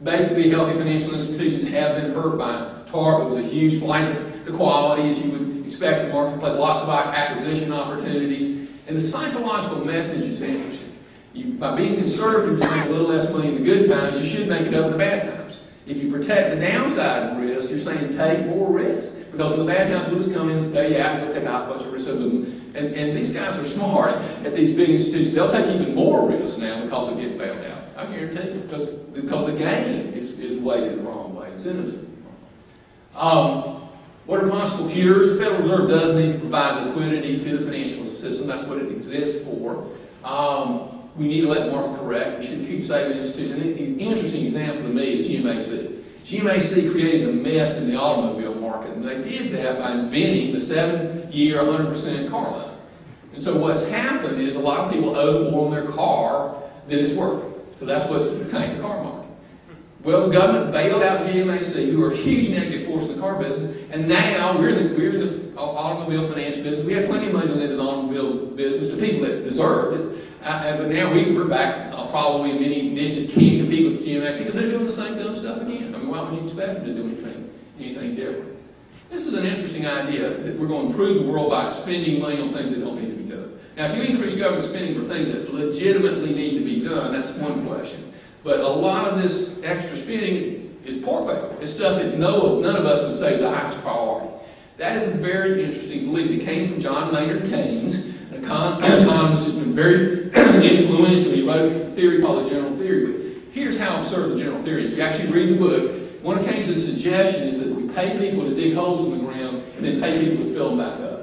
Basically, healthy financial institutions have been hurt by TARP. It was a huge flight to quality, as you would expect in the marketplace, lots of acquisition opportunities. And the psychological message is interesting. By being conservative, you make a little less money in the good times, you should make it up in the bad times. If you protect the downside risk, you're saying take more risk. Because in the bad times, we'll just come in and say, yeah, we'll take out a bunch of risk. And these guys are smart at these big institutions. They'll take even more risk now because of getting bailed out. I guarantee you. Because the game is weighted the wrong way. Incentives are wrong. What are possible cures? The Federal Reserve does need to provide liquidity to the financial system. That's what it exists for. We need to let the market correct. We should keep saving institutions. An interesting example to me is GMAC. GMAC created a mess in the automobile market, and they did that by inventing the 7-year, 100% car loan. And so what's happened is a lot of people owe more on their car than it's worth. So that's what's tanked the car market. Well, the government bailed out GMAC, who are a huge negative force in the car business, and now we're in the automobile finance business. We had plenty of money to lend in the automobile business to people that deserved it, but now we're back probably in many niches can't compete with GMAC because they're doing the same dumb stuff again. I mean, why would you expect them to do anything different? This is an interesting idea that we're going to improve the world by spending money on things that don't need to be done. Now, if you increase government spending for things that legitimately need to be done, that's one question. But a lot of this extra spending is pork barrel. It's stuff that none of us would say is the highest priority. That is a very interesting belief. It came from John Maynard Keynes, an economist who's been very influential. He wrote a theory called the general theory. But here's how absurd the general theory is. If you actually read the book, one of Keynes' suggestions is that we pay people to dig holes in the ground and then pay people to fill them back up.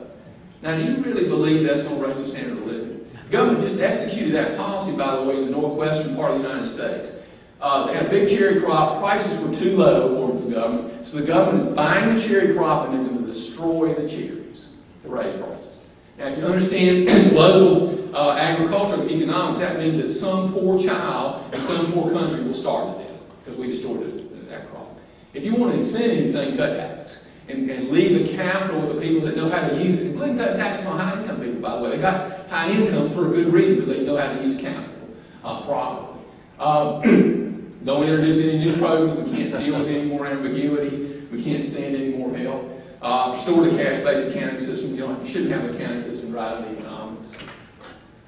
Now, do you really believe that's going to raise the standard of living? The government just executed that policy, by the way, in the northwestern part of the United States. They had a big cherry crop. Prices were too low, according to the government. So the government is buying the cherry crop and they're going to destroy the cherries to raise prices. Now, if you understand global agricultural economics, that means that some poor child in some poor country will starve to death because we destroyed that crop. If you want to incent anything, cut taxes. And leave the capital with the people that know how to use it, including cutting taxes on high-income people, by the way. They got high incomes for a good reason, because they know how to use capital properly. Don't introduce any new programs. We can't deal with any more ambiguity. We can't stand any more help. Restore the cash-based accounting system. You shouldn't have an accounting system driving economics.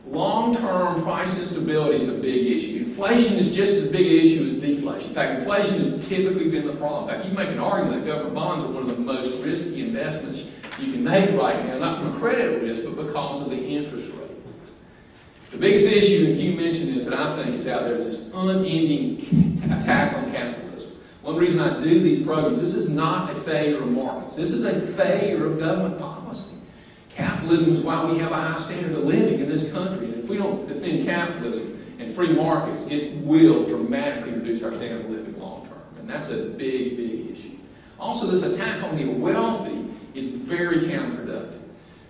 Long-term price instability is a big issue. Inflation is just as big an issue as deflation. In fact, inflation has typically been the problem. In fact, you make an argument that government bonds are one of the most risky investments you can make right now, not from a credit risk, but because of the interest rate risk. The biggest issue, and you mentioned this, that I think is out there, is this unending attack on capitalism. One reason I do these programs, this is not a failure of markets. This is a failure of government policy. Capitalism is why we have a high standard of living in this country. And if we don't defend capitalism and free markets, it will dramatically reduce our standard of living long term. And that's a big, big issue. Also, this attack on the wealthy is very counterproductive.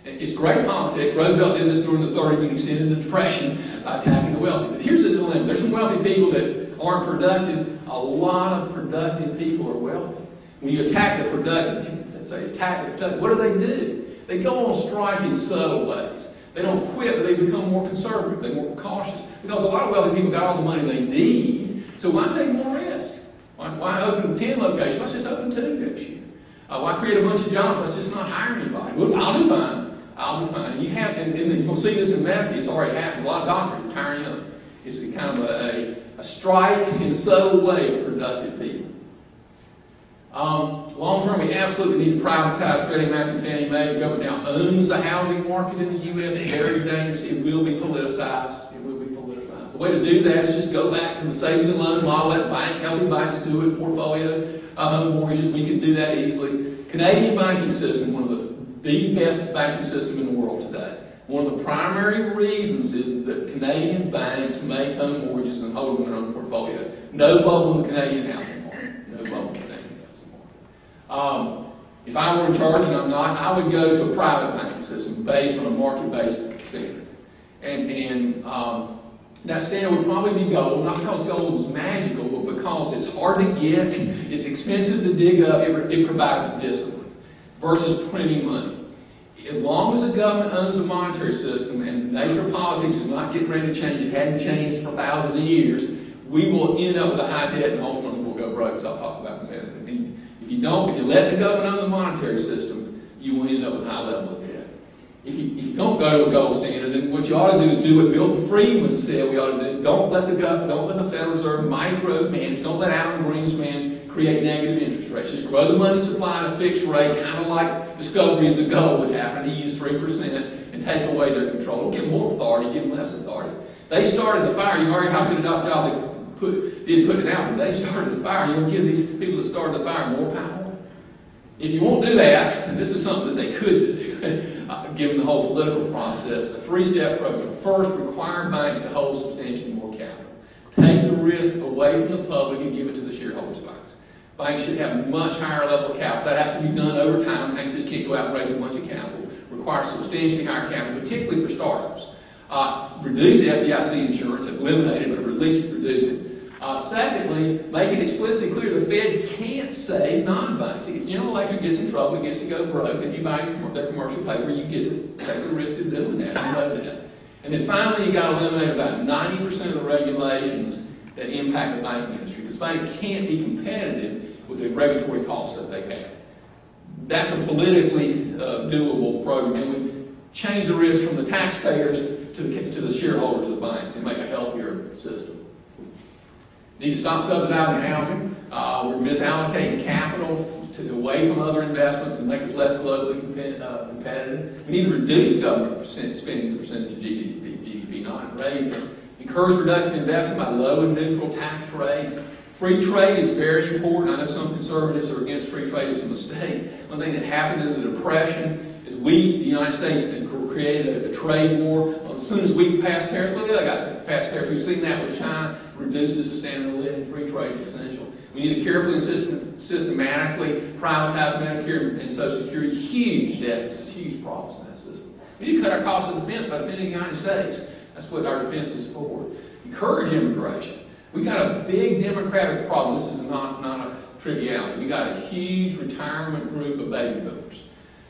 It's great politics. Roosevelt did this during the 30s and extended the Depression by attacking the wealthy. But here's the dilemma. There's some wealthy people that aren't productive. A lot of productive people are wealthy. When you attack the productive, what do? They go on strike in subtle ways. They don't quit, but they become more conservative. They're more cautious. Because a lot of wealthy people got all the money they need, so why take more risk? Why open 10 locations? Let's just open 2 next year. Why create a bunch of jobs? Let's just not hire anybody. Well, I'll do fine. And you'll see this in Medicaid. It's already happened. A lot of doctors retiring young. It's kind of a strike in a subtle way of productive people. Long term, we absolutely need to privatize Freddie Mac and Fannie Mae. The government now owns the housing market in the U.S. It's very dangerous. It will be politicized. The way to do that is just go back to the savings and loan model. Let healthy banks do it. Portfolio home mortgages. We can do that easily. Canadian banking system, one of the best banking system in the world today. One of the primary reasons is that Canadian banks make home mortgages and hold them in their own portfolio. No bubble in the Canadian housing market. No bubble in the Canadian housing market. If I were in charge, and I'm not, I would go to a private banking system based on a market-based standard. And that standard would probably be gold, not because gold is magical, but because it's hard to get, it's expensive to dig up, it provides discipline versus printing money. As long as the government owns a monetary system and the nature of politics is not getting ready to change, it hadn't changed for thousands of years, we will end up with a high debt and ultimately we'll go broke, as I'll talk about in a minute. And if you let the government own the monetary system, you will end up with a high level of debt. If you don't go to a gold standard, then what you ought to do is do what Milton Friedman said we ought to do. Don't let the Federal Reserve micromanage. Don't let Alan Greenspan create negative interest rates. Just grow the money supply at a fixed rate, kind of like discoveries of gold would happen. He used 3% and take away their control. Don't give them more authority, give them less authority. They started the fire. You already how good a job they did put it out, but they started the fire. You're going to give these people that started the fire more power? If you won't do that, and this is something that they could do, given the whole political process, a three-step program. First, require banks to hold substantially more capital. Take the risk away from the public and give it to the shareholders' banks. Banks should have a much higher level of capital. That has to be done over time. Banks just can't go out and raise a bunch of capital. Requires substantially higher capital, particularly for startups. Reduce the FDIC insurance, eliminate it, but at least reduce it. Secondly, make it explicitly clear the Fed can't save non-banks. If General Electric gets in trouble, it gets to go broke. And if you buy their commercial paper, you get to take the risk of doing that. You know that. And then finally, you've got to eliminate about 90% of the regulations that impact the banking industry, because banks can't be competitive with the regulatory costs that they have. That's a politically doable program, and we change the risk from the taxpayers to the shareholders of the banks and make a healthier system. Need to stop subsidizing housing. We're misallocating capital away from other investments and make us less globally competitive. We need to reduce government spending as a percentage of GDP, not raise it. Encourage productive investment by low and neutral tax rates. Free trade is very important. I know some conservatives are against free trade. It's a mistake. One thing that happened in the Depression is we, the United States, created a trade war. As soon as we passed tariffs, well, the other guys passed tariffs. We've seen that with China. Reduces the standard of living. Free trade is essential. We need to carefully and systematically privatize Medicare and Social Security. Huge deficits, huge problems in that system. We need to cut our costs of defense by defending the United States. That's what our defense is for. Encourage immigration. We've got a big demographic problem. This is not a triviality. We've got a huge retirement group of baby boomers.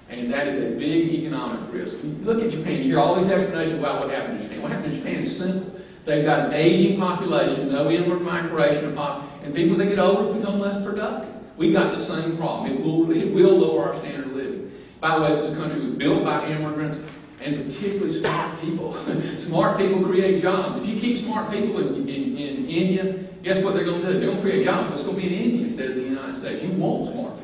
And that is a big economic risk. You look at Japan, you hear all these explanations about what happened in Japan. What happened in Japan is simple. They've got an aging population, no inward migration, and people as they get older become less productive. We've got the same problem. It will lower our standard of living. By the way, this country was built by immigrants and particularly smart people. Smart people create jobs. If you keep smart people in India, guess what they're going to do? They're going to create jobs. So it's going to be in India instead of the United States. You want smart people.